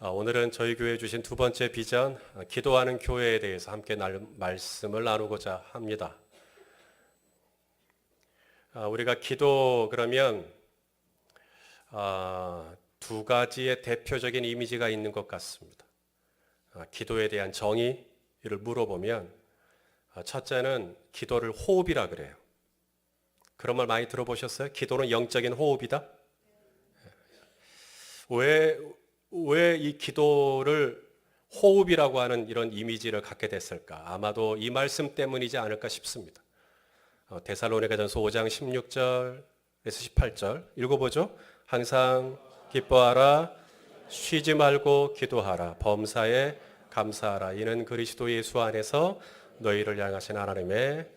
오늘은 저희 교회에 주신 두 번째 비전, 기도하는 교회에 대해서 함께 말씀을 나누고자 합니다. 우리가 기도 그러면 두 가지의 대표적인 이미지가 있는 것 같습니다. 기도에 대한 정의를 물어보면 첫째는 기도를 호흡이라 그래요. 그런 말 많이 들어보셨어요? 기도는 영적인 호흡이다? 왜 이 기도를 호흡이라고 하는 이런 이미지를 갖게 됐을까? 아마도 이 말씀 때문이지 않을까 싶습니다. 데살로니가전서 5장 16절에서 18절 읽어보죠. 항상 기뻐하라, 쉬지 말고 기도하라, 범사에 감사하라. 이는 그리스도 예수 안에서 너희를 향하신 하나님의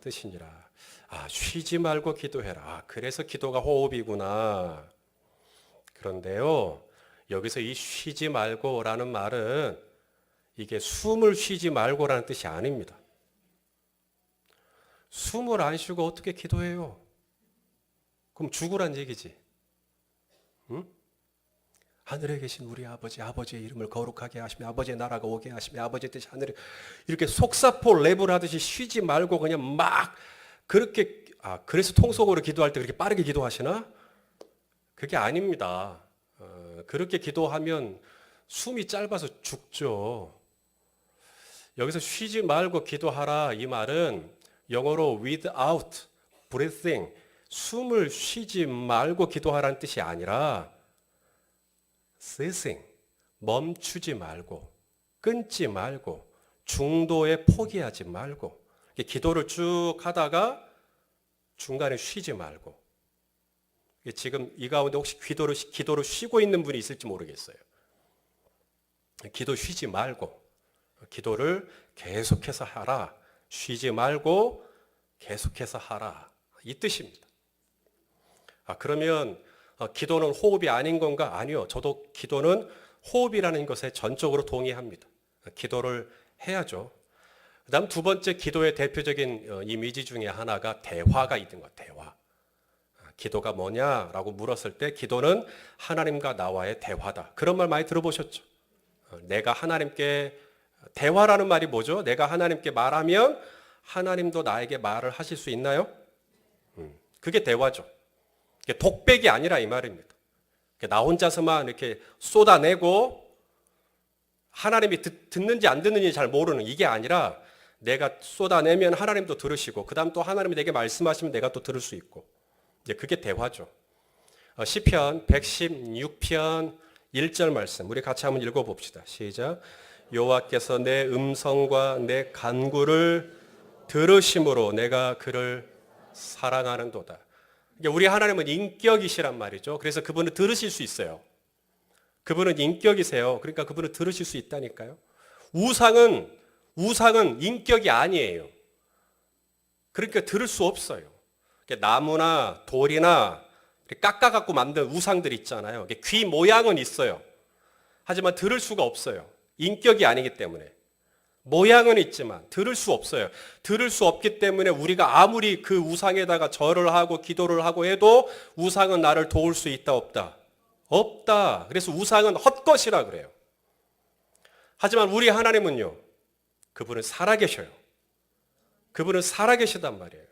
뜻이니라. 쉬지 말고 기도해라. 그래서 기도가 호흡이구나. 그런데요, 여기서 이 쉬지 말고라는 말은 이게 숨을 쉬지 말고라는 뜻이 아닙니다. 숨을 안 쉬고 어떻게 기도해요? 그럼 죽으란 얘기지. 응? 하늘에 계신 우리 아버지, 아버지의 이름을 거룩하게 하시며 아버지의 나라가 오게 하시며 아버지의 뜻이 하늘에, 이렇게 속사포 랩을 하듯이 쉬지 말고 그냥 막 그렇게, 그래서 통속으로 기도할 때 그렇게 빠르게 기도하시나? 그게 아닙니다. 그렇게 기도하면 숨이 짧아서 죽죠. 여기서 쉬지 말고 기도하라, 이 말은 영어로 without breathing, 숨을 쉬지 말고 기도하라는 뜻이 아니라 ceasing, 멈추지 말고, 끊지 말고, 중도에 포기하지 말고, 기도를 쭉 하다가 중간에 쉬지 말고. 지금 이 가운데 혹시 기도를 쉬고 있는 분이 있을지 모르겠어요. 기도 쉬지 말고 기도를 계속해서 하라. 쉬지 말고 계속해서 하라. 이 뜻입니다. 그러면 기도는 호흡이 아닌 건가? 아니요. 저도 기도는 호흡이라는 것에 전적으로 동의합니다. 기도를 해야죠. 그 다음 두 번째 기도의 대표적인 이미지 중에 하나가 대화가 있는 것, 대화. 기도가 뭐냐라고 물었을 때 기도는 하나님과 나와의 대화다. 그런 말 많이 들어보셨죠? 내가 하나님께, 대화라는 말이 뭐죠? 내가 하나님께 말하면 하나님도 나에게 말을 하실 수 있나요? 그게 대화죠. 독백이 아니라 이 말입니다. 나 혼자서만 이렇게 쏟아내고 하나님이 듣는지 안 듣는지 잘 모르는, 이게 아니라 내가 쏟아내면 하나님도 들으시고 그 다음 또 하나님이 내게 말씀하시면 내가 또 들을 수 있고, 이제 그게 대화죠. 시편 116편 1절 말씀 우리 같이 한번 읽어봅시다. 시작. 여호와께서 내 음성과 내 간구를 들으심으로 내가 그를 사랑하는도다. 우리 하나님은 인격이시란 말이죠. 그래서 그분은 들으실 수 있어요. 그분은 인격이세요. 그러니까 그분은 들으실 수 있다니까요. 우상은 인격이 아니에요. 그러니까 들을 수 없어요. 나무나 돌이나 깎아갖고 만든 우상들 있잖아요. 귀 모양은 있어요. 하지만 들을 수가 없어요. 인격이 아니기 때문에. 모양은 있지만 들을 수 없어요. 들을 수 없기 때문에 우리가 아무리 그 우상에다가 절을 하고 기도를 하고 해도 우상은 나를 도울 수 있다 없다? 없다. 그래서 우상은 헛것이라 그래요. 하지만 우리 하나님은요, 그분은 살아계셔요. 그분은 살아계시단 말이에요.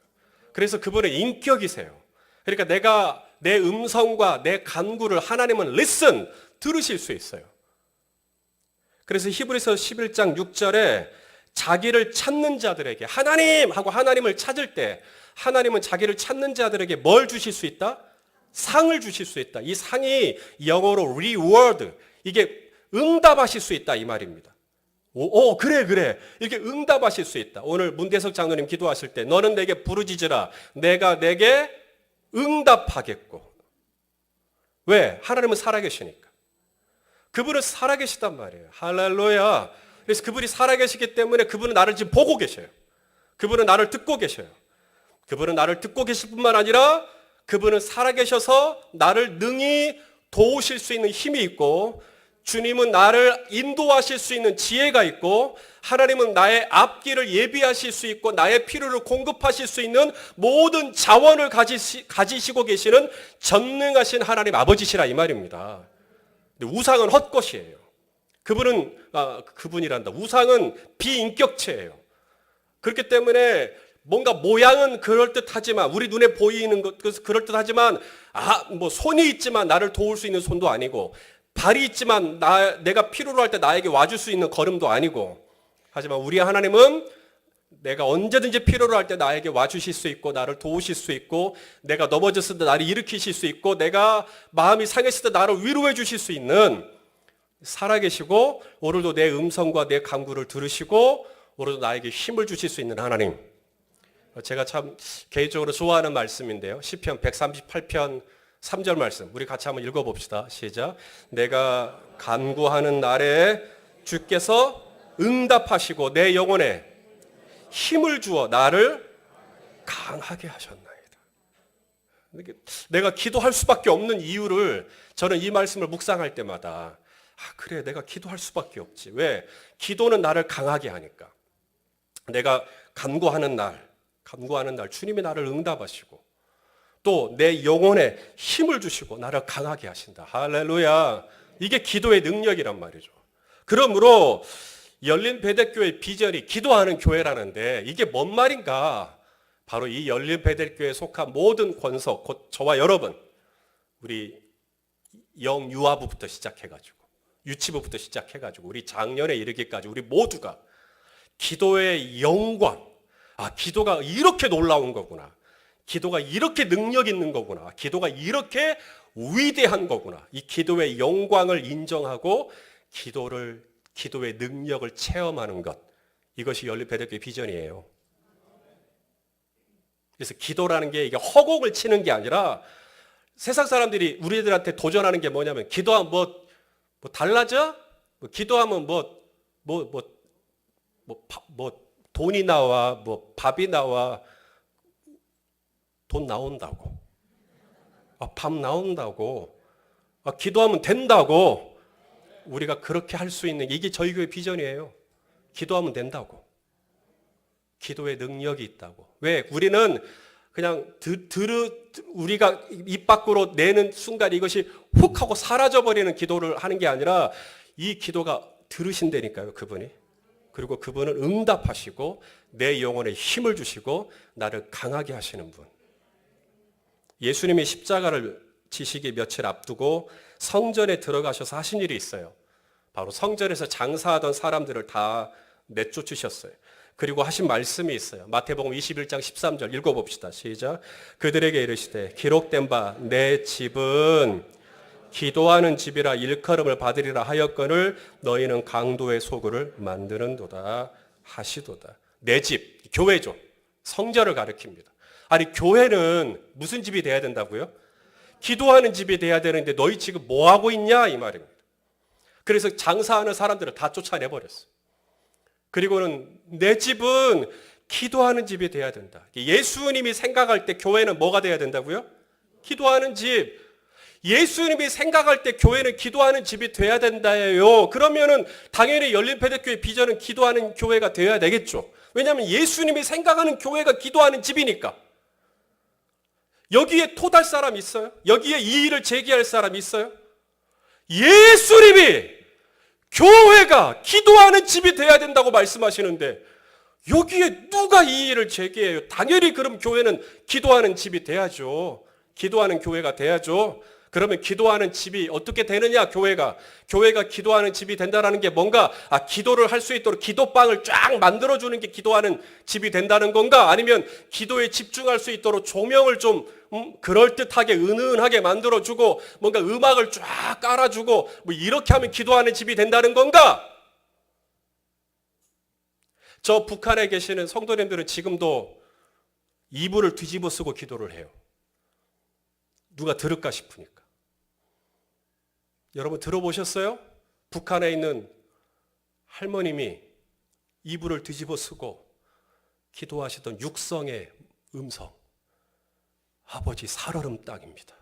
그래서 그분은 인격이세요. 그러니까 내가 내 음성과 내 간구를 하나님은 listen, 들으실 수 있어요. 그래서 히브리서 11장 6절에 자기를 찾는 자들에게 하나님 하고 하나님을 찾을 때 하나님은 자기를 찾는 자들에게 뭘 주실 수 있다? 상을 주실 수 있다. 이 상이 영어로 reward, 이게 응답하실 수 있다 이 말입니다. 그래. 이렇게 응답하실 수 있다. 오늘 문대석 장로님 기도하실 때 너는 내게 부르짖으라. 내가 내게 응답하겠고. 왜? 하나님은 살아계시니까. 그분은 살아계시단 말이에요. 할렐루야. 그래서 그분이 살아계시기 때문에 그분은 나를 지금 보고 계셔요. 그분은 나를 듣고 계셔요. 그분은 나를 듣고 계실 뿐만 아니라 그분은 살아계셔서 나를 능히 도우실 수 있는 힘이 있고, 주님은 나를 인도하실 수 있는 지혜가 있고, 하나님은 나의 앞길을 예비하실 수 있고 나의 필요를 공급하실 수 있는 모든 자원을 가지시고 계시는 전능하신 하나님 아버지시라 이 말입니다. 근데 우상은 헛것이에요. 그분이란다. 우상은 비인격체예요. 그렇기 때문에 뭔가 모양은 그럴듯하지만, 우리 눈에 보이는 것 그럴듯하지만, 뭐 손이 있지만 나를 도울 수 있는 손도 아니고, 발이 있지만 내가 필요로 할 때 나에게 와줄 수 있는 걸음도 아니고, 하지만 우리 하나님은 내가 언제든지 필요로 할 때 나에게 와주실 수 있고, 나를 도우실 수 있고, 내가 넘어졌을 때 나를 일으키실 수 있고, 내가 마음이 상했을 때 나를 위로해 주실 수 있는, 살아계시고 오늘도 내 음성과 내 간구를 들으시고 오늘도 나에게 힘을 주실 수 있는 하나님. 제가 참 개인적으로 좋아하는 말씀인데요, 시편 138편 3절 말씀, 우리 같이 한번 읽어봅시다. 시작. 내가 간구하는 날에 주께서 응답하시고 내 영혼에 힘을 주어 나를 강하게 하셨나이다. 내가 기도할 수밖에 없는 이유를 저는 이 말씀을 묵상할 때마다, 그래, 내가 기도할 수밖에 없지. 왜? 기도는 나를 강하게 하니까. 내가 간구하는 날 주님이 나를 응답하시고 또 내 영혼에 힘을 주시고 나를 강하게 하신다. 할렐루야. 이게 기도의 능력이란 말이죠. 그러므로 열린 베델교회 비전이 기도하는 교회라는데, 이게 뭔 말인가? 바로 이 열린 베델교회에 속한 모든 권석, 곧 저와 여러분, 우리 영유아부부터 시작해가지고 유치부부터 시작해가지고 우리 작년에 이르기까지 우리 모두가 기도의 영광, 기도가 이렇게 놀라운 거구나, 기도가 이렇게 능력 있는 거구나, 기도가 이렇게 위대한 거구나, 이 기도의 영광을 인정하고 기도의 능력을 체험하는 것, 이것이 열린 베델교회 비전이에요. 그래서 기도라는 게 이게 허공을 치는 게 아니라, 세상 사람들이 우리들한테 도전하는 게 뭐냐면, 기도하면 뭐 달라져? 기도하면 돈이 나와, 밥이 나와. 돈 나온다고. 밥 나온다고. 기도하면 된다고. 우리가 그렇게 할 수 있는, 이게 저희 교회 비전이에요. 기도하면 된다고. 기도의 능력이 있다고. 왜? 우리는 그냥 우리가 입 밖으로 내는 순간 이것이 훅 하고 사라져버리는 기도를 하는 게 아니라, 이 기도가 들으신다니까요, 그분이. 그리고 그분은 응답하시고 내 영혼에 힘을 주시고 나를 강하게 하시는 분. 예수님이 십자가를 지시기 며칠 앞두고 성전에 들어가셔서 하신 일이 있어요. 바로 성전에서 장사하던 사람들을 다 내쫓으셨어요. 그리고 하신 말씀이 있어요. 마태복음 21장 13절 읽어봅시다. 시작. 그들에게 이르시되 기록된 바 내 집은 기도하는 집이라 일컬음을 받으리라 하였거늘 너희는 강도의 소굴을 만드는도다 하시도다. 내 집, 교회죠. 성전을 가리킵니다. 아니, 교회는 무슨 집이 돼야 된다고요? 기도하는 집이 돼야 되는데 너희 지금 뭐 하고 있냐, 이 말입니다. 그래서 장사하는 사람들을 다 쫓아내버렸어요. 그리고는 내 집은 기도하는 집이 돼야 된다. 예수님이 생각할 때 교회는 뭐가 돼야 된다고요? 기도하는 집. 예수님이 생각할 때 교회는 기도하는 집이 돼야 된다예요. 그러면은 당연히 열린 베델교회 비전은 기도하는 교회가 되어야 되겠죠. 왜냐하면 예수님이 생각하는 교회가 기도하는 집이니까. 여기에 토달 사람 있어요? 여기에 이의를 제기할 사람 있어요? 예수님이 교회가 기도하는 집이 돼야 된다고 말씀하시는데 여기에 누가 이의를 제기해요? 당연히 그럼 교회는 기도하는 집이 돼야죠. 기도하는 교회가 돼야죠. 그러면 기도하는 집이 어떻게 되느냐, 교회가 기도하는 집이 된다는 게 뭔가, 기도를 할 수 있도록 기도방을 쫙 만들어주는 게 기도하는 집이 된다는 건가? 아니면 기도에 집중할 수 있도록 조명을 좀 그럴듯하게 은은하게 만들어주고 뭔가 음악을 쫙 깔아주고 뭐 이렇게 하면 기도하는 집이 된다는 건가? 저 북한에 계시는 성도님들은 지금도 이불을 뒤집어 쓰고 기도를 해요. 누가 들을까 싶으니까. 여러분 들어보셨어요? 북한에 있는 할머님이 이불을 뒤집어 쓰고 기도하시던 육성의 음성. 아버지 살얼음 땅입니다.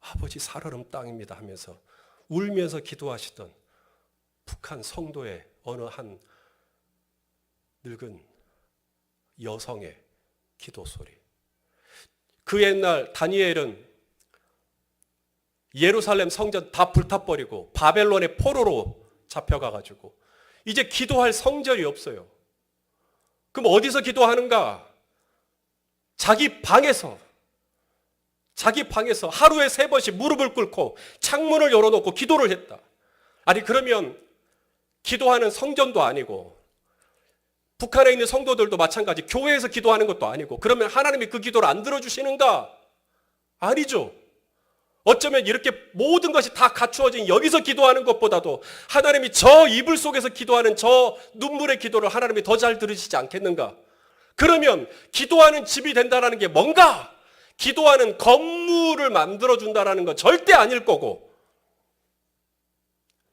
아버지 살얼음 땅입니다 하면서 울면서 기도하시던 북한 성도의 어느 한 늙은 여성의 기도 소리. 그 옛날 다니엘은 예루살렘 성전 다 불타버리고 바벨론의 포로로 잡혀가가지고 이제 기도할 성전이 없어요. 그럼 어디서 기도하는가? 자기 방에서 하루에 3번씩 무릎을 꿇고 창문을 열어놓고 기도를 했다. 아니 그러면 기도하는 성전도 아니고 북한에 있는 성도들도 마찬가지 교회에서 기도하는 것도 아니고 그러면 하나님이 그 기도를 안 들어주시는가? 아니죠. 어쩌면 이렇게 모든 것이 다 갖추어진 여기서 기도하는 것보다도 하나님이 저 이불 속에서 기도하는 저 눈물의 기도를 하나님이 더 잘 들으시지 않겠는가? 그러면 기도하는 집이 된다는 게 뭔가? 기도하는 건물을 만들어준다는 건 절대 아닐 거고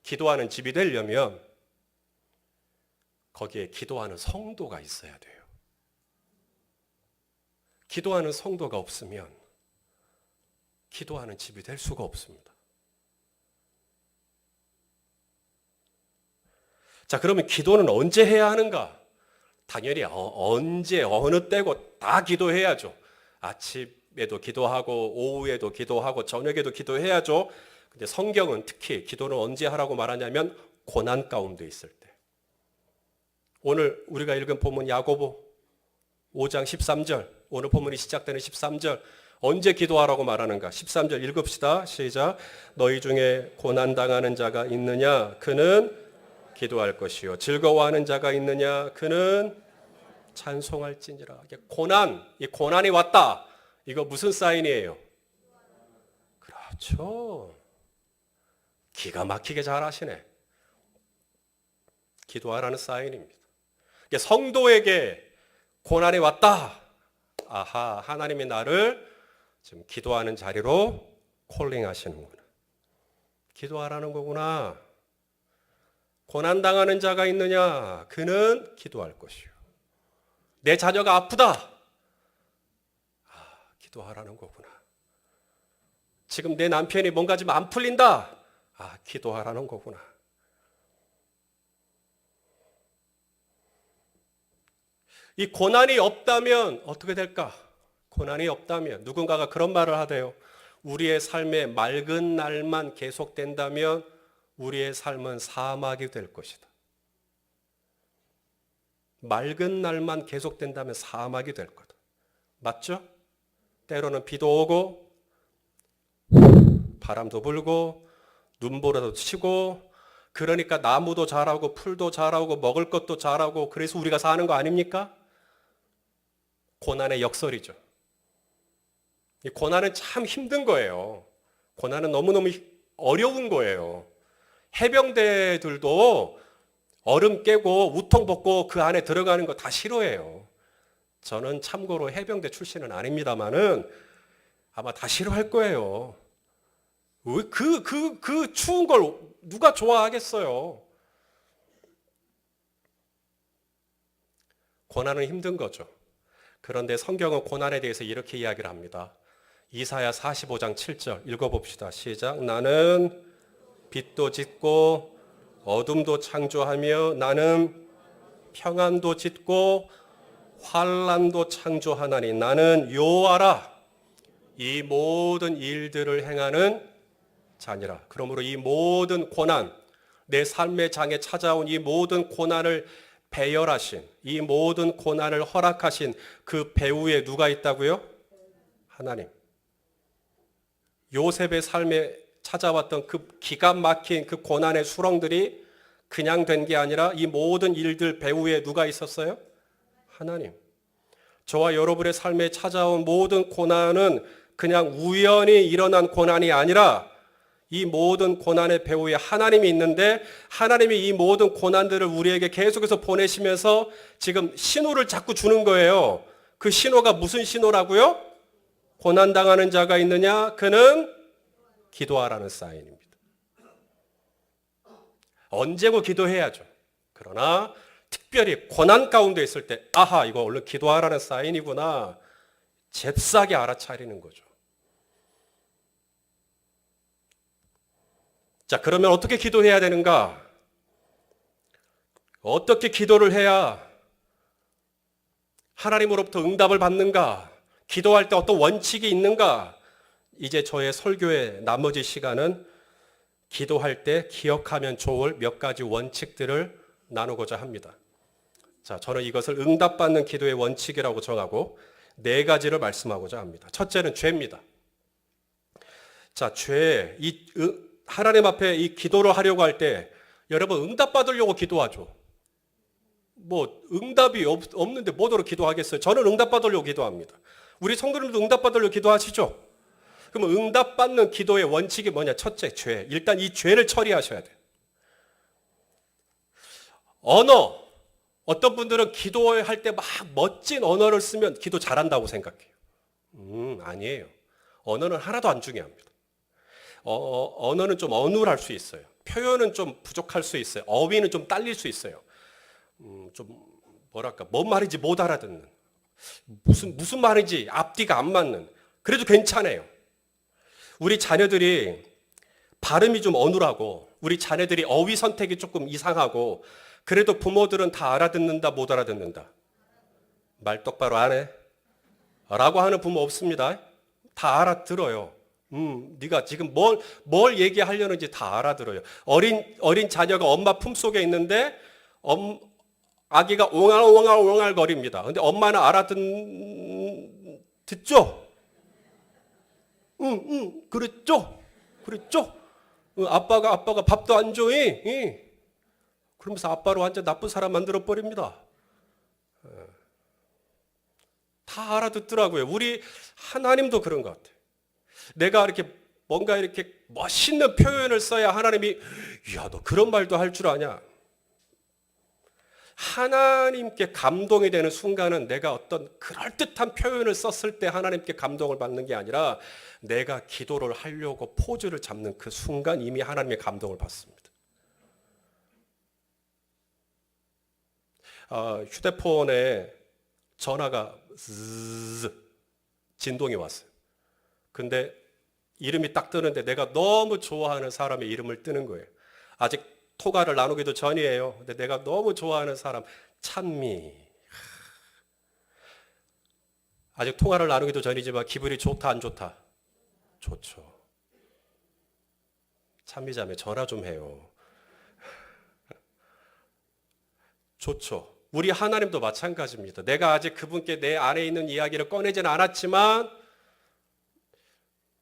기도하는 집이 되려면 거기에 기도하는 성도가 있어야 돼요. 기도하는 성도가 없으면 기도하는 집이 될 수가 없습니다. 자, 그러면 기도는 언제 해야 하는가? 당연히 언제 어느 때고 다 기도해야죠. 아침에도 기도하고 오후에도 기도하고 저녁에도 기도해야죠. 근데 성경은 특히 기도는 언제 하라고 말하냐면 고난 가운데 있을 때. 오늘 우리가 읽은 본문 야고보 5장 13절, 오늘 본문이 시작되는 13절, 언제 기도하라고 말하는가? 13절 읽읍시다. 시작. 너희 중에 고난당하는 자가 있느냐? 그는 기도할 것이요. 즐거워하는 자가 있느냐? 그는 찬송할지니라. 이 고난이 왔다. 이거 무슨 사인이에요? 그렇죠. 기가 막히게 잘 하시네. 기도하라는 사인입니다. 성도에게 고난이 왔다. 아하, 하나님이 나를 지금 기도하는 자리로 콜링하시는구나. 기도하라는 거구나. 고난당하는 자가 있느냐? 그는 기도할 것이요. 내 자녀가 아프다. 기도하라는 거구나. 지금 내 남편이 뭔가 좀 안 풀린다. 기도하라는 거구나. 이 고난이 없다면 어떻게 될까? 고난이 없다면 누군가가 그런 말을 하대요. 우리의 삶의 맑은 날만 계속된다면 우리의 삶은 사막이 될 것이다. 맑은 날만 계속된다면 사막이 될 거다. 맞죠? 때로는 비도 오고 바람도 불고 눈보라도 치고 그러니까 나무도 자라고 풀도 자라고 먹을 것도 자라고 그래서 우리가 사는 거 아닙니까? 고난의 역설이죠. 이 고난은 참 힘든 거예요. 고난은 너무너무 어려운 거예요. 해병대들도 얼음 깨고 우통 벗고 그 안에 들어가는 거 다 싫어해요. 저는 참고로 해병대 출신은 아닙니다만은 아마 다 싫어할 거예요. 그 추운 걸 누가 좋아하겠어요? 고난은 힘든 거죠. 그런데 성경은 고난에 대해서 이렇게 이야기를 합니다. 이사야 45장 7절 읽어봅시다. 시작. 나는 빛도 짓고 어둠도 창조하며 나는 평안도 짓고 환난도 창조하나니 나는 여호와라. 이 모든 일들을 행하는 자니라. 그러므로 이 모든 고난, 내 삶의 장에 찾아온 이 모든 고난을 배열하신, 이 모든 고난을 허락하신 그 배후에 누가 있다고요? 하나님. 요셉의 삶에 찾아왔던 그 기가 막힌 그 고난의 수렁들이 그냥 된 게 아니라 이 모든 일들 배후에 누가 있었어요? 하나님. 저와 여러분의 삶에 찾아온 모든 고난은 그냥 우연히 일어난 고난이 아니라 이 모든 고난의 배후에 하나님이 있는데 하나님이 이 모든 고난들을 우리에게 계속해서 보내시면서 지금 신호를 자꾸 주는 거예요. 그 신호가 무슨 신호라고요? 고난당하는 자가 있느냐? 그는 기도하라는 사인입니다. 언제고 기도해야죠. 그러나 특별히 고난 가운데 있을 때 아하, 이거 얼른 기도하라는 사인이구나. 잽싸게 알아차리는 거죠. 자, 그러면 어떻게 기도해야 되는가? 어떻게 기도를 해야 하나님으로부터 응답을 받는가? 기도할 때 어떤 원칙이 있는가? 이제 저의 설교의 나머지 시간은 기도할 때 기억하면 좋을 몇 가지 원칙들을 나누고자 합니다. 자, 저는 이것을 응답받는 기도의 원칙이라고 정하고 네 가지를 말씀하고자 합니다. 첫째는 죄입니다. 자, 죄, 하나님 앞에 이 기도를 하려고 할 때 여러분 응답받으려고 기도하죠. 뭐 응답이 없는데 뭐더러 기도하겠어요? 저는 응답받으려고 기도합니다. 우리 성도님도 응답받으려고 기도하시죠? 그러면 응답받는 기도의 원칙이 뭐냐? 첫째, 죄. 일단 이 죄를 처리하셔야 돼요. 언어. 어떤 분들은 기도할 때 막 멋진 언어를 쓰면 기도 잘한다고 생각해요. 아니에요. 언어는 하나도 안 중요합니다. 언어는 좀 어눌할 수 있어요. 표현은 좀 부족할 수 있어요. 어휘는 좀 딸릴 수 있어요. 좀 뭐랄까, 뭔 말인지 못 알아듣는, 무슨 말인지 앞뒤가 안 맞는, 그래도 괜찮아요. 우리 자녀들이 발음이 좀 어눌하고 우리 자녀들이 어휘 선택이 조금 이상하고 그래도 부모들은 다 알아듣는다, 못 알아듣는다? 말 똑바로 안 해? 라고 하는 부모 없습니다. 다 알아들어요. 네가 지금 뭘 얘기하려는지 다 알아들어요. 어린 자녀가 엄마 품속에 있는데 아기가 옹알옹알 거립니다. 근데 엄마는 듣죠? 그랬죠? 아빠가 밥도 안 줘. 그러면서 아빠로 완전 나쁜 사람 만들어 버립니다. 다 알아듣더라고요. 우리 하나님도 그런 것 같아요. 내가 이렇게 뭔가 이렇게 멋있는 표현을 써야 하나님이 야, 너 그런 말도 할 줄 아냐? 하나님께 감동이 되는 순간은 내가 어떤 그럴듯한 표현을 썼을 때 하나님께 감동을 받는 게 아니라 내가 기도를 하려고 포즈를 잡는 그 순간 이미 하나님의 감동을 받습니다. 휴대폰에 전화가 진동이 왔어요. 근데 이름이 딱 뜨는데 내가 너무 좋아하는 사람의 이름을 뜨는 거예요. 아직 통화를 나누기도 전이에요. 근데 내가 너무 좋아하는 사람, 찬미. 아직 통화를 나누기도 전이지만 기분이 좋다, 안 좋다? 좋죠. 찬미자매 전화 좀 해요. 좋죠. 우리 하나님도 마찬가지입니다. 내가 아직 그분께 내 안에 있는 이야기를 꺼내지는 않았지만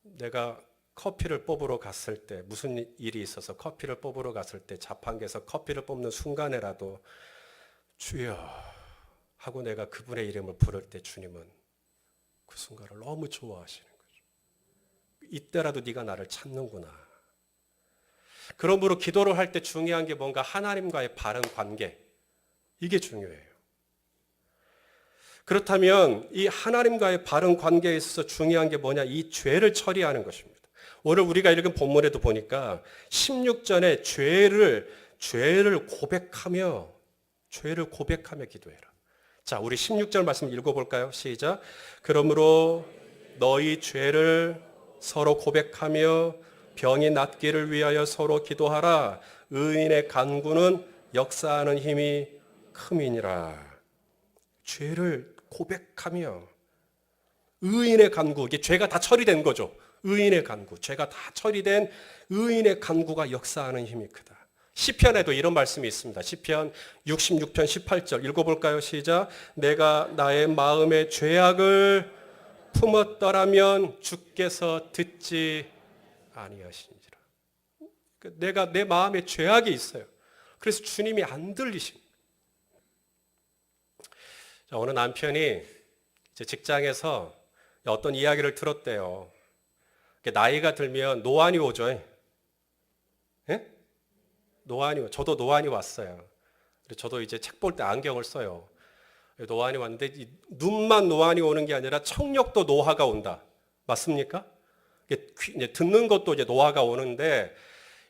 내가 커피를 뽑으러 갔을 때 무슨 일이 있어서 커피를 뽑으러 갔을 때 자판기에서 커피를 뽑는 순간에라도 주여 하고 내가 그분의 이름을 부를 때 주님은 그 순간을 너무 좋아하시는 거죠. 이때라도 네가 나를 찾는구나. 그러므로 기도를 할 때 중요한 게 뭔가 하나님과의 바른 관계, 이게 중요해요. 그렇다면 이 하나님과의 바른 관계에 있어서 중요한 게 뭐냐? 이 죄를 처리하는 것입니다. 오늘 우리가 읽은 본문에도 보니까 16절에 죄를 고백하며 기도해라. 자, 우리 16절 말씀 읽어볼까요? 시작. 그러므로 너희 죄를 서로 고백하며 병이 낫기를 위하여 서로 기도하라. 의인의 간구는 역사하는 힘이 큼이니라. 죄를 고백하며 의인의 간구, 이게 죄가 다 처리된 거죠. 의인의 간구, 죄가 다 처리된 의인의 간구가 역사하는 힘이 크다. 시편에도 이런 말씀이 있습니다. 시편 66편 18절 읽어볼까요? 시작. 내가 나의 마음의 죄악을 품었더라면 주께서 듣지 아니하시니라. 내가 내 마음에 죄악이 있어요. 그래서 주님이 안 들리십니다. 어느 남편이 이제 직장에서 어떤 이야기를 들었대요. 나이가 들면 노안이 오죠. 예? 저도 노안이 왔어요. 저도 이제 책 볼 때 안경을 써요. 노안이 왔는데 눈만 노안이 오는 게 아니라 청력도 노화가 온다. 맞습니까? 이제 듣는 것도 이제 노화가 오는데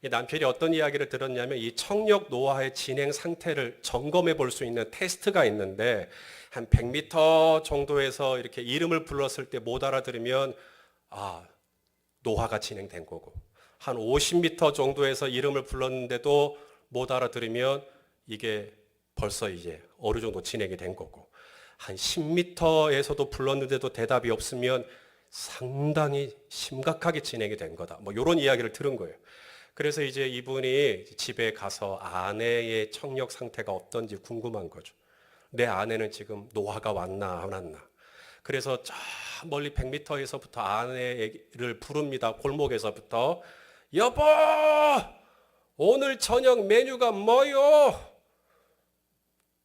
남편이 어떤 이야기를 들었냐면 이 청력 노화의 진행 상태를 점검해 볼 수 있는 테스트가 있는데 한 100m 정도에서 이렇게 이름을 불렀을 때 못 알아들으면 노화가 진행된 거고, 한 50m 정도에서 이름을 불렀는데도 못 알아들으면 이게 벌써 이제 어느 정도 진행이 된 거고, 한 10m에서도 불렀는데도 대답이 없으면 상당히 심각하게 진행이 된 거다. 뭐 이런 이야기를 들은 거예요. 그래서 이제 이분이 집에 가서 아내의 청력 상태가 어떤지 궁금한 거죠. 내 아내는 지금 노화가 왔나 안 왔나. 그래서 저 멀리 100m에서부터 아내를 부릅니다. 골목에서부터. 여보! 오늘 저녁 메뉴가 뭐요?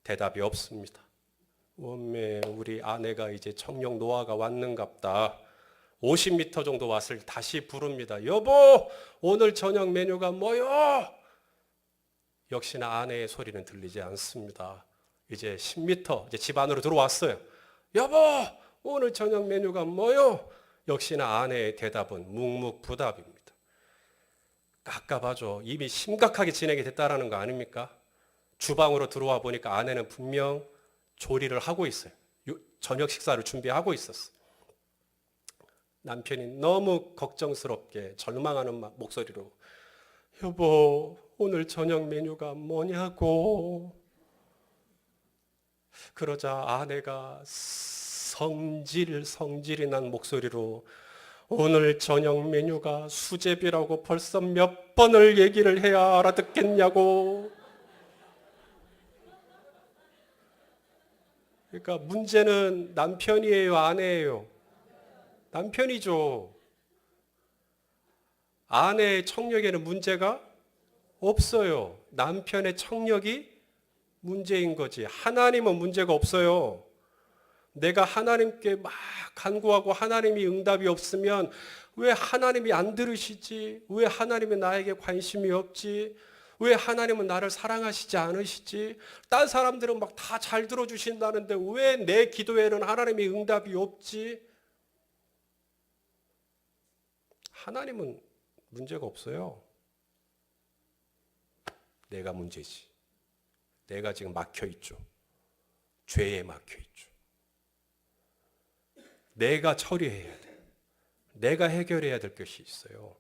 대답이 없습니다. 원매 우리 아내가 이제 청력 노화가 왔는갑다. 50m 정도 왔을 때 다시 부릅니다. 여보, 오늘 저녁 메뉴가 뭐요? 역시나 아내의 소리는 들리지 않습니다. 이제 10m, 이제 집 안으로 들어왔어요. 여보, 오늘 저녁 메뉴가 뭐요? 역시나 아내의 대답은 묵묵부답입니다. 깝깝하죠. 이미 심각하게 진행이 됐다라는 거 아닙니까? 주방으로 들어와 보니까 아내는 분명 조리를 하고 있어요. 저녁 식사를 준비하고 있었어. 남편이 너무 걱정스럽게 절망하는 목소리로 여보, 오늘 저녁 메뉴가 뭐냐고. 그러자 아내가 성질이 난 목소리로 오늘 저녁 메뉴가 수제비라고 벌써 몇 번을 얘기를 해야 알아듣겠냐고. 그러니까 문제는 남편이에요, 아내예요? 남편이죠. 아내의 청력에는 문제가 없어요. 남편의 청력이 문제인 거지. 하나님은 문제가 없어요. 내가 하나님께 막 간구하고 하나님이 응답이 없으면 왜 하나님이 안 들으시지? 왜 하나님이 나에게 관심이 없지? 왜 하나님은 나를 사랑하시지 않으시지? 딴 사람들은 막 다 잘 들어주신다는데 왜 내 기도에는 하나님이 응답이 없지? 하나님은 문제가 없어요. 내가 문제지. 내가 지금 막혀 있죠. 죄에 막혀 있죠. 내가 처리해야 돼. 내가 해결해야 될 것이 있어요.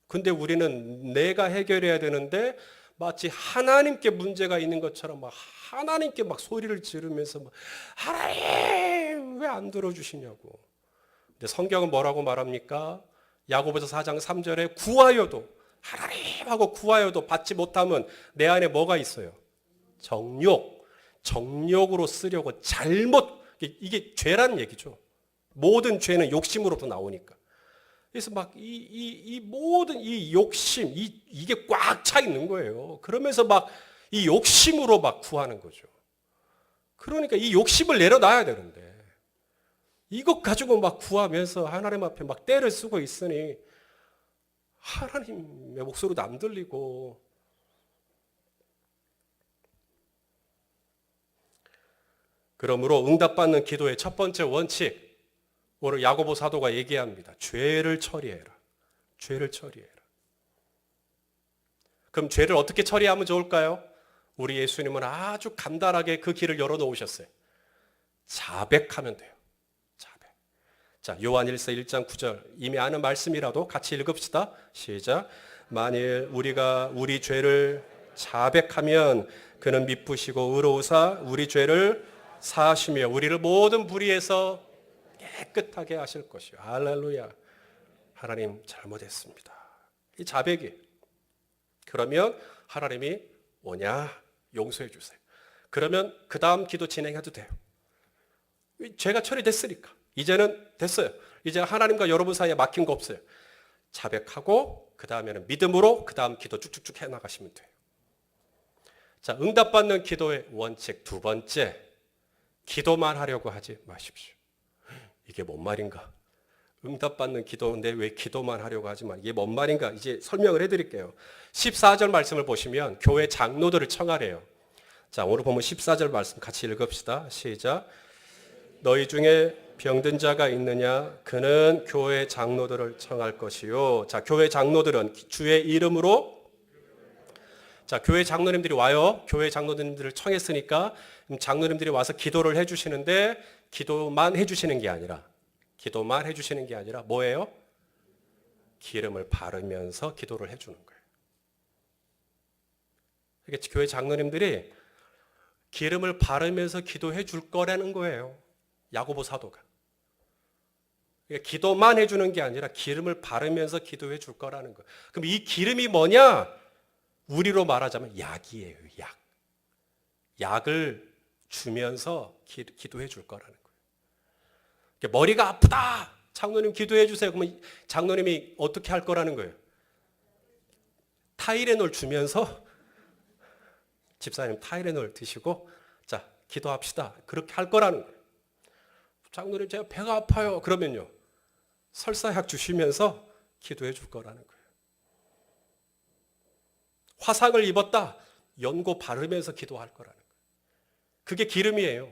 근데 우리는 내가 해결해야 되는데 마치 하나님께 문제가 있는 것처럼 막 하나님께 막 소리를 지르면서 막 하나님 왜 안 들어주시냐고. 근데 성경은 뭐라고 말합니까? 야고보서 4장 3절에 구하여도 하나님 하고 구하여도 받지 못하면 내 안에 뭐가 있어요? 정욕으로 쓰려고 잘못, 이게 죄라는 얘기죠. 모든 죄는 욕심으로부터 나오니까. 그래서 막 이 모든 이 욕심, 이게 꽉 차 있는 거예요. 그러면서 막 이 욕심으로 막 구하는 거죠. 그러니까 이 욕심을 내려놔야 되는데 이것 가지고 막 구하면서 하나님 앞에 막 떼를 쓰고 있으니 하나님의 목소리도 안 들리고. 그러므로 응답받는 기도의 첫 번째 원칙, 오늘 야고보 사도가 얘기합니다. 죄를 처리해라. 죄를 처리해라. 그럼 죄를 어떻게 처리하면 좋을까요? 우리 예수님은 아주 간단하게 그 길을 열어놓으셨어요. 자백하면 돼요. 자백. 자, 요한일서 1장 9절 이미 아는 말씀이라도 같이 읽읍시다. 시작. 만일 우리가 우리 죄를 자백하면 그는 미쁘시고 의로우사 우리 죄를 사하시며 우리를 모든 불의에서 깨끗하게 하실 것이요. 할렐루야. 하나님 잘못했습니다. 이 자백이. 그러면 하나님이 오냐 용서해 주세요. 그러면 그 다음 기도 진행해도 돼요. 죄가 처리됐으니까. 이제는 됐어요. 이제 하나님과 여러분 사이에 막힌 거 없어요. 자백하고 그 다음에는 믿음으로 그 다음 기도 쭉쭉쭉 해나가시면 돼요. 자, 응답받는 기도의 원칙 두 번째, 기도만 하려고 하지 마십시오. 이게 뭔 말인가? 응답받는 기도인데 왜 기도만 하려고 하지만 이게 뭔 말인가? 이제 설명을 해드릴게요. 14절 말씀을 보시면 교회 장로들을 청하래요. 자, 오늘 보면 14절 말씀 같이 읽읍시다. 시작. 너희 중에 병든 자가 있느냐? 그는 교회 장로들을 청할 것이요. 자, 교회 장로들은 주의 이름으로, 자, 교회 장로님들이 와요. 교회 장로님들을 청했으니까 장로님들이 와서 기도를 해주시는데 기도만 해주시는 게 아니라 뭐예요? 기름을 바르면서 기도를 해주는 거예요. 그러니까 교회 장로님들이 기름을 바르면서 기도해 줄 거라는 거예요. 야고보 사도가. 기도만 해주는 게 아니라 기름을 바르면서 기도해 줄 거라는 거예요. 그럼 이 기름이 뭐냐? 우리로 말하자면 약이에요. 약. 약을 주면서 기도해 줄 거라는 거예요. 머리가 아프다. 장로님 기도해 주세요. 그러면 장로님이 어떻게 할 거라는 거예요? 타이레놀 주면서 집사님 타이레놀 드시고 자 기도합시다. 그렇게 할 거라는 거예요. 장로님 제가 배가 아파요. 그러면요. 설사약 주시면서 기도해 줄 거라는 거예요. 화상을 입었다. 연고 바르면서 기도할 거라는 거예요. 그게 기름이에요.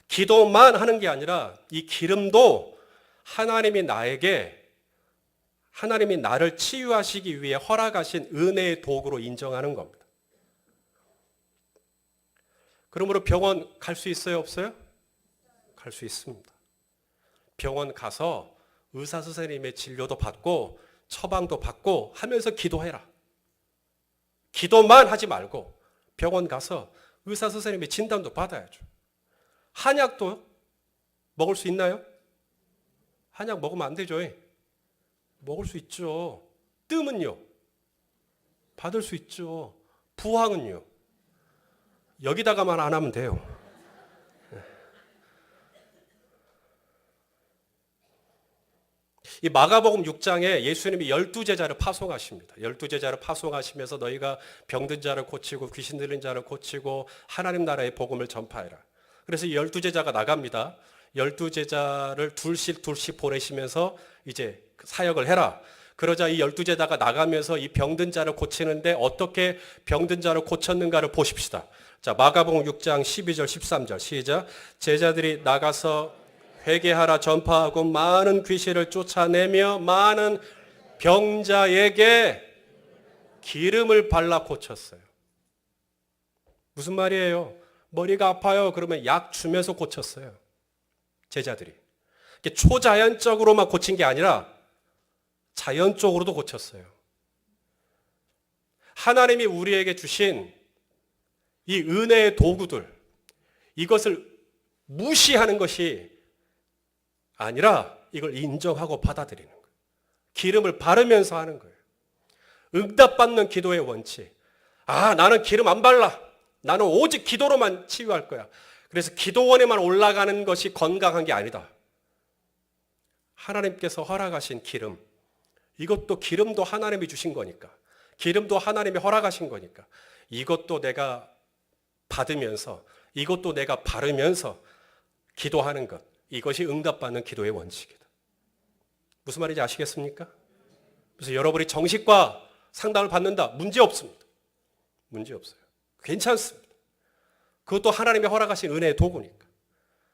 기도만 하는 게 아니라 이 기름도 하나님이 나를 치유하시기 위해 허락하신 은혜의 도구로 인정하는 겁니다. 그러므로 병원 갈 수 있어요? 없어요? 갈 수 있습니다. 병원 가서 의사 선생님의 진료도 받고 처방도 받고 하면서 기도해라. 기도만 하지 말고 병원 가서 의사 선생님의 진단도 받아야죠. 한약도 먹을 수 있나요? 한약 먹으면 안 되죠. 먹을 수 있죠. 뜸은요? 받을 수 있죠. 부항은요? 여기다가만 안 하면 돼요. 이 마가복음 6장에 예수님이 12제자를 파송하십니다. 12제자를 파송하시면서 너희가 병든 자를 고치고 귀신 들린 자를 고치고 하나님 나라의 복음을 전파해라. 그래서 이 12제자가 나갑니다. 12제자를 둘씩 보내시면서 이제 사역을 해라. 그러자 이 12제자가 나가면서 이 병든 자를 고치는데 어떻게 병든 자를 고쳤는가를 보십시다. 자, 마가복음 6장 12절 13절 시작. 제자들이 나가서 회개하라 전파하고 많은 귀신을 쫓아내며 많은 병자에게 기름을 발라 고쳤어요. 무슨 말이에요? 머리가 아파요. 그러면 약 주면서 고쳤어요. 제자들이. 초자연적으로만 고친 게 아니라 자연적으로도 고쳤어요. 하나님이 우리에게 주신 이 은혜의 도구들, 이것을 무시하는 것이 아니라 이걸 인정하고 받아들이는 거예요. 기름을 바르면서 하는 거예요. 응답받는 기도의 원칙. 나는 기름 안 발라. 나는 오직 기도로만 치유할 거야. 그래서 기도원에만 올라가는 것이 건강한 게 아니다. 하나님께서 허락하신 기름, 이것도 기름도 하나님이 주신 거니까, 기름도 하나님이 허락하신 거니까 이것도 내가 받으면서, 이것도 내가 바르면서 기도하는 것, 이것이 응답받는 기도의 원칙이다. 무슨 말인지 아시겠습니까? 그래서 여러분이 정식과 상담을 받는다. 문제 없습니다. 문제 없어요. 괜찮습니다. 그것도 하나님이 허락하신 은혜의 도구니까.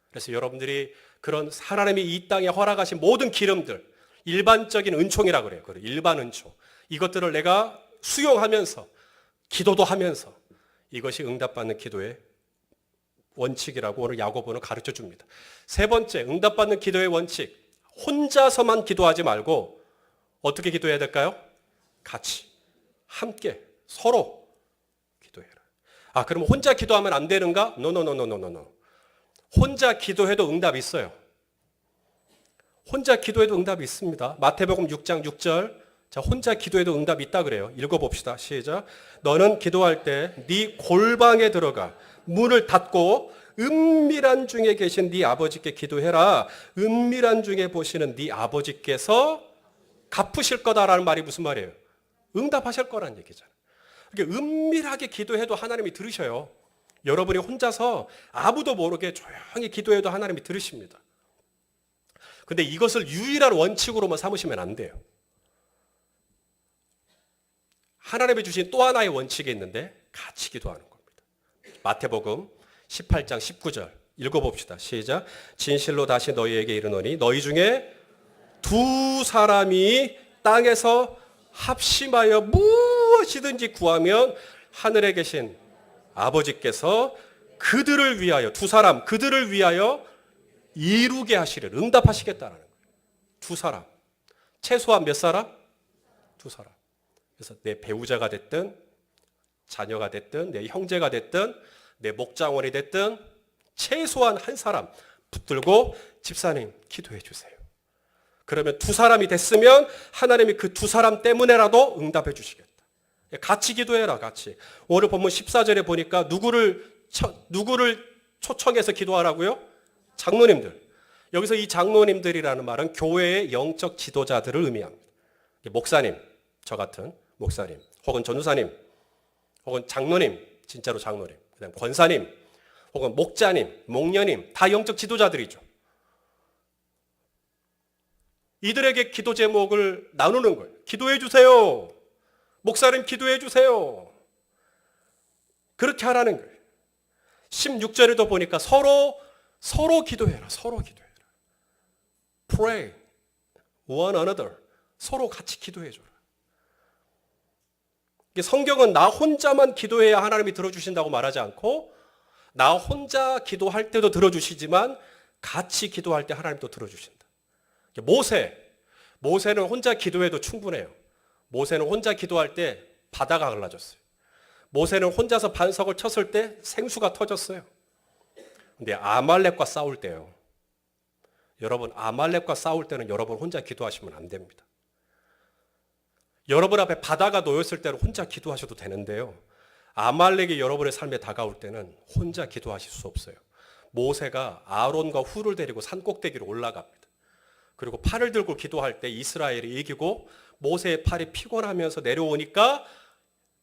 그래서 여러분들이 그런 하나님이 이 땅에 허락하신 모든 기름들, 일반적인 은총이라고 그래요. 일반 은총. 이것들을 내가 수용하면서 기도도 하면서 이것이 응답받는 기도의 원칙이라고 오늘 야고보는 가르쳐 줍니다. 세 번째, 응답받는 기도의 원칙. 혼자서만 기도하지 말고 어떻게 기도해야 될까요? 같이, 함께, 서로 기도해라. 그럼 혼자 기도하면 안 되는가? 노. 혼자 기도해도 응답이 있어요. 혼자 기도해도 응답이 있습니다. 마태복음 6장 6절. 자, 혼자 기도해도 응답이 있다 그래요. 읽어봅시다. 시작. 너는 기도할 때 네 골방에 들어가 문을 닫고 은밀한 중에 계신 네 아버지께 기도해라. 은밀한 중에 보시는 네 아버지께서 갚으실 거다라는 말이 무슨 말이에요? 응답하실 거란 얘기잖아요. 그러니까 은밀하게 기도해도 하나님이 들으셔요. 여러분이 혼자서 아무도 모르게 조용히 기도해도 하나님이 들으십니다. 근데 이것을 유일한 원칙으로만 삼으시면 안 돼요. 하나님이 주신 또 하나의 원칙이 있는데 같이 기도하는 겁니다. 마태복음 18장 19절 읽어봅시다. 시작. 진실로 다시 너희에게 이르노니 너희 중에 두 사람이 땅에서 합심하여 무엇이든지 구하면 하늘에 계신 아버지께서 그들을 위하여, 두 사람 그들을 위하여 이루게 하시리라. 응답하시겠다라는 거예요. 두 사람. 최소한 몇 사람? 두 사람. 그래서 내 배우자가 됐든 자녀가 됐든 내 형제가 됐든 내 목장원이 됐든 최소한 한 사람, 붙들고 집사님 기도해 주세요. 그러면 두 사람이 됐으면 하나님이 그 두 사람 때문에라도 응답해 주시겠다. 같이 기도해라, 같이. 오늘 본문 14절에 보니까 누구를 초청해서 기도하라고요? 장로님들. 여기서 이 장로님들이라는 말은 교회의 영적 지도자들을 의미합니다. 목사님, 저 같은 목사님, 혹은 전도사님, 혹은 장로님, 진짜로 장로님, 그다음 권사님, 혹은 목자님, 목녀님, 다 영적 지도자들이죠. 이들에게 기도 제목을 나누는 거예요. 기도해 주세요. 목사님 기도해 주세요. 그렇게 하라는 거예요. 16절에도 보니까 서로 기도해라. 서로 기도해라. Pray one another. 서로 같이 기도해 줘라. 성경은 나 혼자만 기도해야 하나님이 들어주신다고 말하지 않고 나 혼자 기도할 때도 들어주시지만 같이 기도할 때 하나님도 들어주신다. 모세는 혼자 기도해도 충분해요. 모세는 혼자 기도할 때 바다가 갈라졌어요. 모세는 혼자서 반석을 쳤을 때 생수가 터졌어요. 근데 아말렉과 싸울 때요. 여러분, 아말렉과 싸울 때는 여러분 혼자 기도하시면 안 됩니다. 여러분 앞에 바다가 놓였을 때는 혼자 기도하셔도 되는데요. 아말렉이 여러분의 삶에 다가올 때는 혼자 기도하실 수 없어요. 모세가 아론과 훌을 데리고 산꼭대기로 올라갑니다. 그리고 팔을 들고 기도할 때 이스라엘이 이기고 모세의 팔이 피곤하면서 내려오니까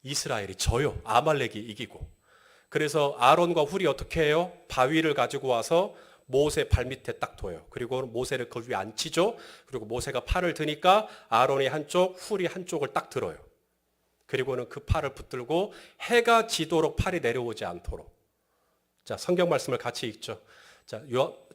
이스라엘이 져요. 아말렉이 이기고. 그래서 아론과 훌이 어떻게 해요? 바위를 가지고 와서 모세 발밑에 딱 둬요. 그리고 모세를 그 위에 앉히죠. 그리고 모세가 팔을 드니까 아론이 한쪽, 훌이 한쪽을 딱 들어요. 그리고는 그 팔을 붙들고 해가 지도록 팔이 내려오지 않도록. 자, 성경 말씀을 같이 읽죠. 자,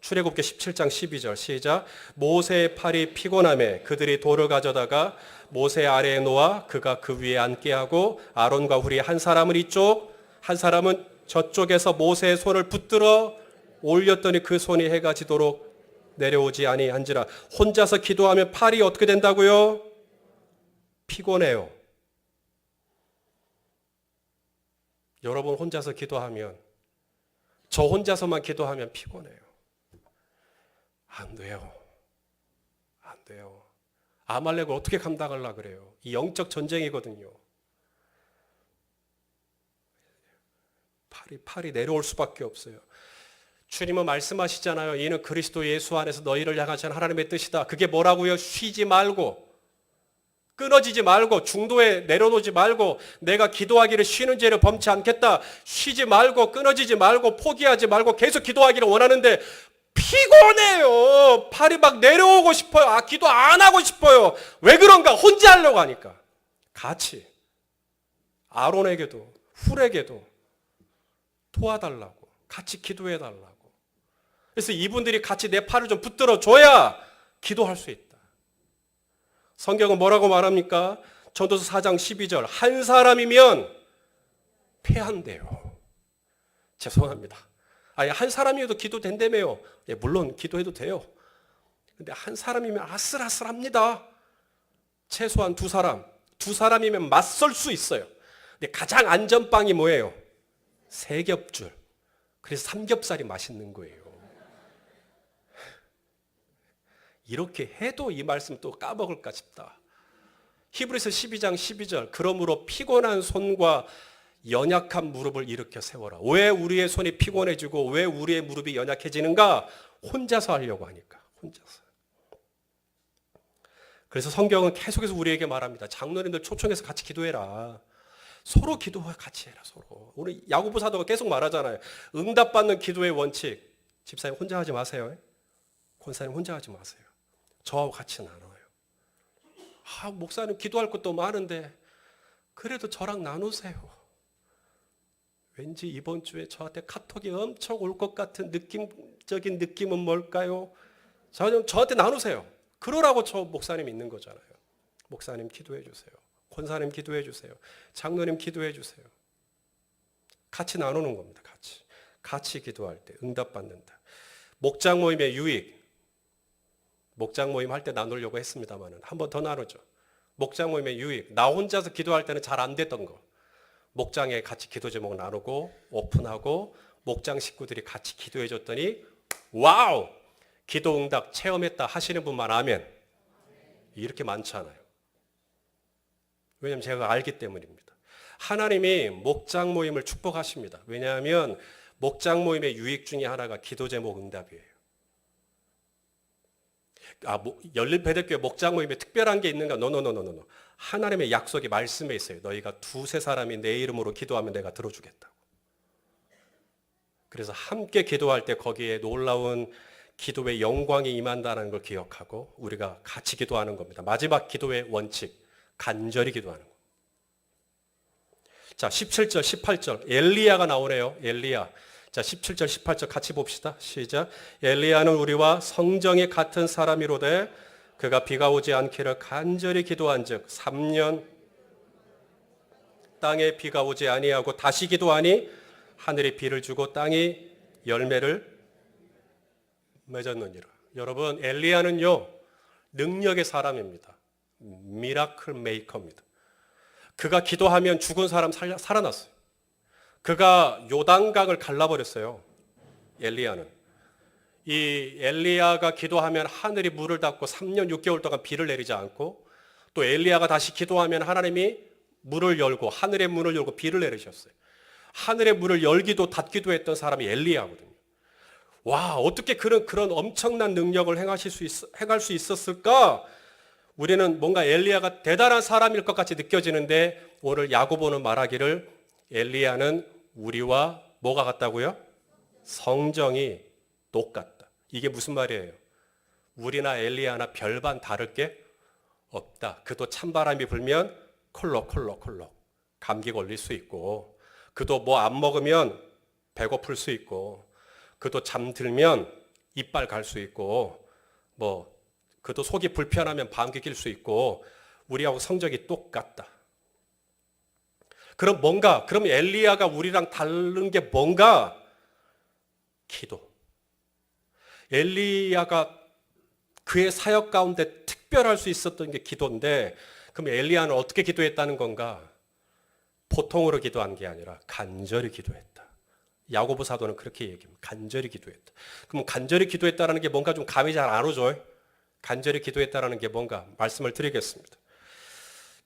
출애굽기 17장 12절 시작. 모세의 팔이 피곤함에 그들이 돌을 가져다가 모세 아래에 놓아 그가 그 위에 앉게 하고 아론과 훌이 한 사람은 이쪽, 한 사람은 저쪽에서 모세의 손을 붙들어 올렸더니 그 손이 해가 지도록 내려오지 아니한지라. 혼자서 기도하면 팔이 어떻게 된다고요? 피곤해요. 여러분 혼자서 기도하면, 저 혼자서만 기도하면 피곤해요. 안 돼요. 안 돼요. 아말렉을 어떻게 감당하려고 그래요? 이 영적 전쟁이거든요. 팔이 내려올 수밖에 없어요. 주님은 말씀하시잖아요. 이는 그리스도 예수 안에서 너희를 향하신 하나님의 뜻이다. 그게 뭐라고요? 쉬지 말고, 끊어지지 말고, 중도에 내려놓지 말고, 내가 기도하기를 쉬는 죄를 범치 않겠다. 쉬지 말고, 끊어지지 말고, 포기하지 말고 계속 기도하기를 원하는데 피곤해요. 팔이 막 내려오고 싶어요. 기도 안 하고 싶어요. 왜 그런가? 혼자 하려고 하니까. 같이 아론에게도 훌에게도 도와달라고, 같이 기도해달라고. 그래서 이분들이 같이 내 팔을 좀 붙들어 줘야 기도할 수 있다. 성경은 뭐라고 말합니까? 전도서 4장 12절. 한 사람이면 패한대요. 죄송합니다. 한 사람이어도 기도 된다며요. 예, 물론 기도해도 돼요. 근데 한 사람이면 아슬아슬합니다. 최소한 두 사람이면 맞설 수 있어요. 근데 가장 안전빵이 뭐예요? 세겹줄. 그래서 삼겹살이 맛있는 거예요. 이렇게 해도 이 말씀 또 까먹을까 싶다. 히브리서 12장 12절. 그러므로 피곤한 손과 연약한 무릎을 일으켜 세워라. 왜 우리의 손이 피곤해지고 왜 우리의 무릎이 연약해지는가? 혼자서 하려고 하니까. 혼자서. 그래서 성경은 계속해서 우리에게 말합니다. 장로님들 초청해서 같이 기도해라. 서로 기도해 같이 해라. 서로. 우리 야고보 사도가 계속 말하잖아요. 응답받는 기도의 원칙. 집사님 혼자 하지 마세요. 권사님 혼자 하지 마세요. 저하고 같이 나눠요. 목사님 기도할 것도 많은데 그래도 저랑 나누세요. 왠지 이번 주에 저한테 카톡이 엄청 올 것 같은 느낌적인 느낌은 뭘까요? 저한테 나누세요. 그러라고 저 목사님 있는 거잖아요. 목사님 기도해 주세요. 권사님 기도해 주세요. 장로님 기도해 주세요. 같이 나누는 겁니다. 같이 기도할 때 응답받는다. 목장 모임의 유익. 목장 모임 할 때 나누려고 했습니다만 한 번 더 나누죠. 목장 모임의 유익. 나 혼자서 기도할 때는 잘 안 됐던 거. 목장에 같이 기도 제목 나누고 오픈하고 목장 식구들이 같이 기도해 줬더니 와우! 기도 응답 체험했다 하시는 분만 아멘. 이렇게 많지 않아요. 왜냐하면 제가 알기 때문입니다. 하나님이 목장 모임을 축복하십니다. 왜냐하면 목장 모임의 유익 중에 하나가 기도 제목 응답이에요. 열린 베델교회 목장 모임에 특별한 게 있는가? 노노노노노. 하나님의 약속이 말씀에 있어요. 너희가 두세 사람이 내 이름으로 기도하면 내가 들어주겠다고. 그래서 함께 기도할 때 거기에 놀라운 기도의 영광이 임한다는 걸 기억하고 우리가 같이 기도하는 겁니다. 마지막 기도의 원칙, 간절히 기도하는 것. 자, 17절, 18절 엘리야가 나오네요. 엘리야. 자, 17절, 18절 같이 봅시다. 시작. 엘리야는 우리와 성정이 같은 사람이로되 그가 비가 오지 않기를 간절히 기도한즉 3년 땅에 비가 오지 아니하고 다시 기도하니 하늘이 비를 주고 땅이 열매를 맺었느니라. 여러분, 엘리야는요 능력의 사람입니다. 미라클 메이커입니다. 그가 기도하면 죽은 사람 살아났어요. 그가 요단강을 갈라버렸어요. 엘리야는. 이 엘리야가 기도하면 하늘이 물을 닫고 3년 6개월 동안 비를 내리지 않고, 또 엘리야가 다시 기도하면 하나님이 물을 열고 하늘의 문을 열고 비를 내리셨어요. 하늘의 문을 열기도 닫기도 했던 사람이 엘리야거든요. 와, 어떻게 그런 엄청난 능력을 행할 수 있었을까? 우리는 뭔가 엘리야가 대단한 사람일 것 같이 느껴지는데 오늘 야고보는 말하기를 엘리야는 우리와 뭐가 같다고요? 성정이 똑같다. 이게 무슨 말이에요? 우리나 엘리야나 별반 다를 게 없다. 그도 찬바람이 불면 콜록콜록콜록 감기 걸릴 수 있고, 그도 뭐 안 먹으면 배고플 수 있고, 그도 잠들면 이빨 갈 수 있고, 그도 속이 불편하면 감기 낄 수 있고, 우리하고 성적이 똑같다. 그럼 엘리야가 우리랑 다른 게 뭔가? 기도. 엘리야가 그의 사역 가운데 특별할 수 있었던 게 기도인데, 그럼 엘리야는 어떻게 기도했다는 건가? 보통으로 기도한 게 아니라 간절히 기도했다. 야고보 사도는 그렇게 얘기합니다. 간절히 기도했다. 그럼 간절히 기도했다는 게 뭔가 좀 감이 잘 안 오죠? 간절히 기도했다는 게 뭔가 말씀을 드리겠습니다.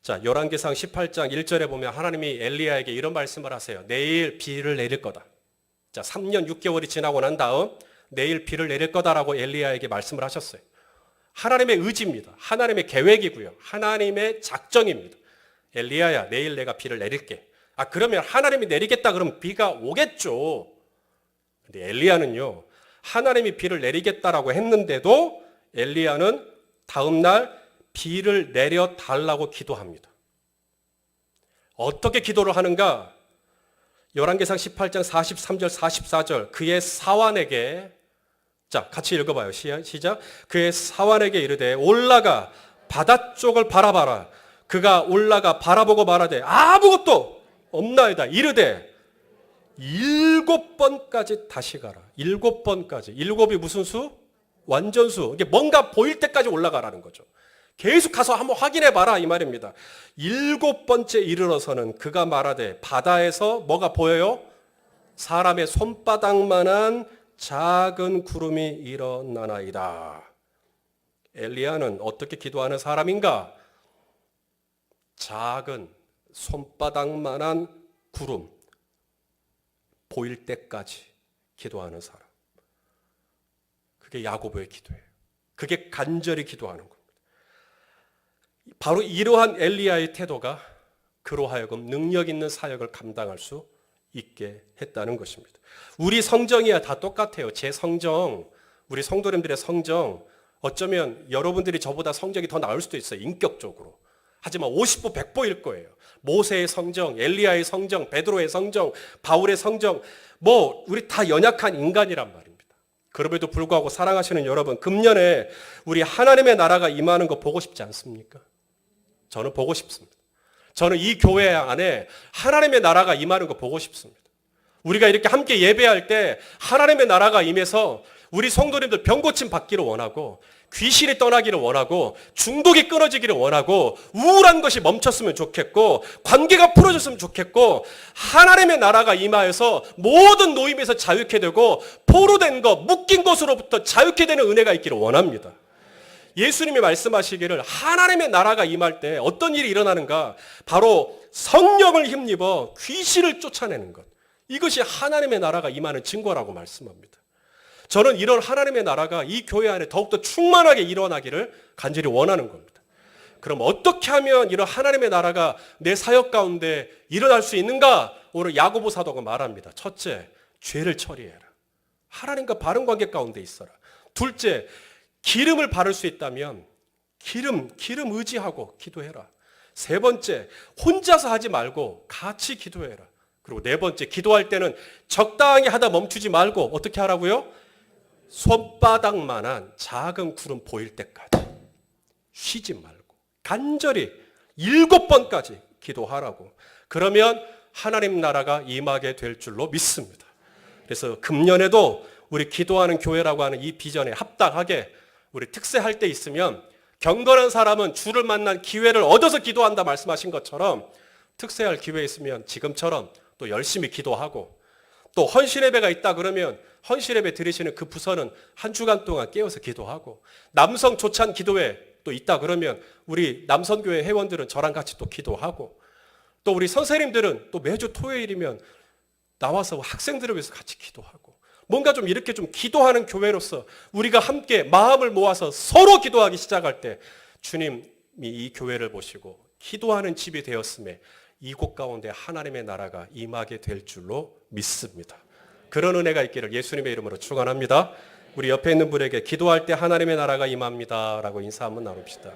자, 열왕기상 18장 1절에 보면 하나님이 엘리야에게 이런 말씀을 하세요. 내일 비를 내릴 거다. 자, 3년 6개월이 지나고 난 다음 내일 비를 내릴 거다라고 엘리야에게 말씀을 하셨어요. 하나님의 의지입니다. 하나님의 계획이고요. 하나님의 작정입니다. 엘리야야, 내일 내가 비를 내릴게. 그러면 하나님이 내리겠다 그러면 비가 오겠죠. 근데 엘리야는요, 하나님이 비를 내리겠다라고 했는데도 엘리야는 다음 날 비를 내려 달라고 기도합니다. 어떻게 기도를 하는가? 열왕기상 18장 43절 44절 그의 사환에게, 자 같이 읽어봐요. 시작. 그의 사환에게 이르되 올라가 바다 쪽을 바라봐라. 그가 올라가 바라보고 말하되 아무것도 없나이다. 이르되 7번까지 다시 가라. 7번까지. 7이 무슨 수? 완전수. 이게 뭔가 보일 때까지 올라가라는 거죠. 계속 가서 한번 확인해 봐라 이 말입니다. 7번째 이르러서는 그가 말하되 바다에서 뭐가 보여요? 사람의 손바닥만한 작은 구름이 일어나나이다. 엘리야는 어떻게 기도하는 사람인가? 작은 손바닥만한 구름 보일 때까지 기도하는 사람. 그게 야고보의 기도예요. 그게 간절히 기도하는 겁니다. 바로 이러한 엘리야의 태도가 그로 하여금 능력 있는 사역을 감당할 수 있게 했다는 것입니다. 우리 성정이야 다 똑같아요. 제 성정, 우리 성도님들의 성정, 어쩌면 여러분들이 저보다 성적이 더 나을 수도 있어요. 인격적으로. 하지만 50보 100보일 거예요. 모세의 성정, 엘리야의 성정, 베드로의 성정, 바울의 성정, 우리 다 연약한 인간이란 말입니다. 그럼에도 불구하고 사랑하시는 여러분, 금년에 우리 하나님의 나라가 임하는 거 보고 싶지 않습니까? 저는 보고 싶습니다. 저는 이 교회 안에 하나님의 나라가 임하는 거 보고 싶습니다. 우리가 이렇게 함께 예배할 때 하나님의 나라가 임해서 우리 성도님들 병고침 받기를 원하고, 귀신이 떠나기를 원하고 중독이 끊어지기를 원하고 우울한 것이 멈췄으면 좋겠고 관계가 풀어졌으면 좋겠고 하나님의 나라가 임하여서 모든 노임에서 자유케 되고 포로된 것, 묶인 것으로부터 자유케 되는 은혜가 있기를 원합니다. 예수님이 말씀하시기를 하나님의 나라가 임할 때 어떤 일이 일어나는가? 바로 성령을 힘입어 귀신을 쫓아내는 것. 이것이 하나님의 나라가 임하는 증거라고 말씀합니다. 저는 이런 하나님의 나라가 이 교회 안에 더욱더 충만하게 일어나기를 간절히 원하는 겁니다. 그럼 어떻게 하면 이런 하나님의 나라가 내 사역 가운데 일어날 수 있는가? 오늘 야고보 사도가 말합니다. 첫째, 죄를 처리해라. 하나님과 바른 관계 가운데 있어라. 둘째, 기름을 바를 수 있다면 기름 의지하고 기도해라. 세 번째, 혼자서 하지 말고 같이 기도해라. 그리고 네 번째, 기도할 때는 적당히 하다 멈추지 말고 어떻게 하라고요? 손바닥만한 작은 구름 보일 때까지 쉬지 말고 간절히 7번까지 기도하라고. 그러면 하나님 나라가 임하게 될 줄로 믿습니다. 그래서 금년에도 우리 기도하는 교회라고 하는 이 비전에 합당하게 우리 특세할 때 있으면 경건한 사람은 주를 만난 기회를 얻어서 기도한다 말씀하신 것처럼 특세할 기회 있으면 지금처럼 또 열심히 기도하고 또 헌신예배가 있다 그러면 헌신예배 드리시는 그 부서는 한 주간 동안 깨어서 기도하고 남성 조찬 기도회 또 있다 그러면 우리 남성교회 회원들은 저랑 같이 또 기도하고 또 우리 선생님들은 또 매주 토요일이면 나와서 학생들을 위해서 같이 기도하고 뭔가 좀 이렇게 좀 기도하는 교회로서 우리가 함께 마음을 모아서 서로 기도하기 시작할 때 주님이 이 교회를 보시고 기도하는 집이 되었음에 이곳 가운데 하나님의 나라가 임하게 될 줄로 믿습니다. 그런 은혜가 있기를 예수님의 이름으로 축원합니다. 우리 옆에 있는 분에게 기도할 때 하나님의 나라가 임합니다 라고 인사 한번 나눕시다.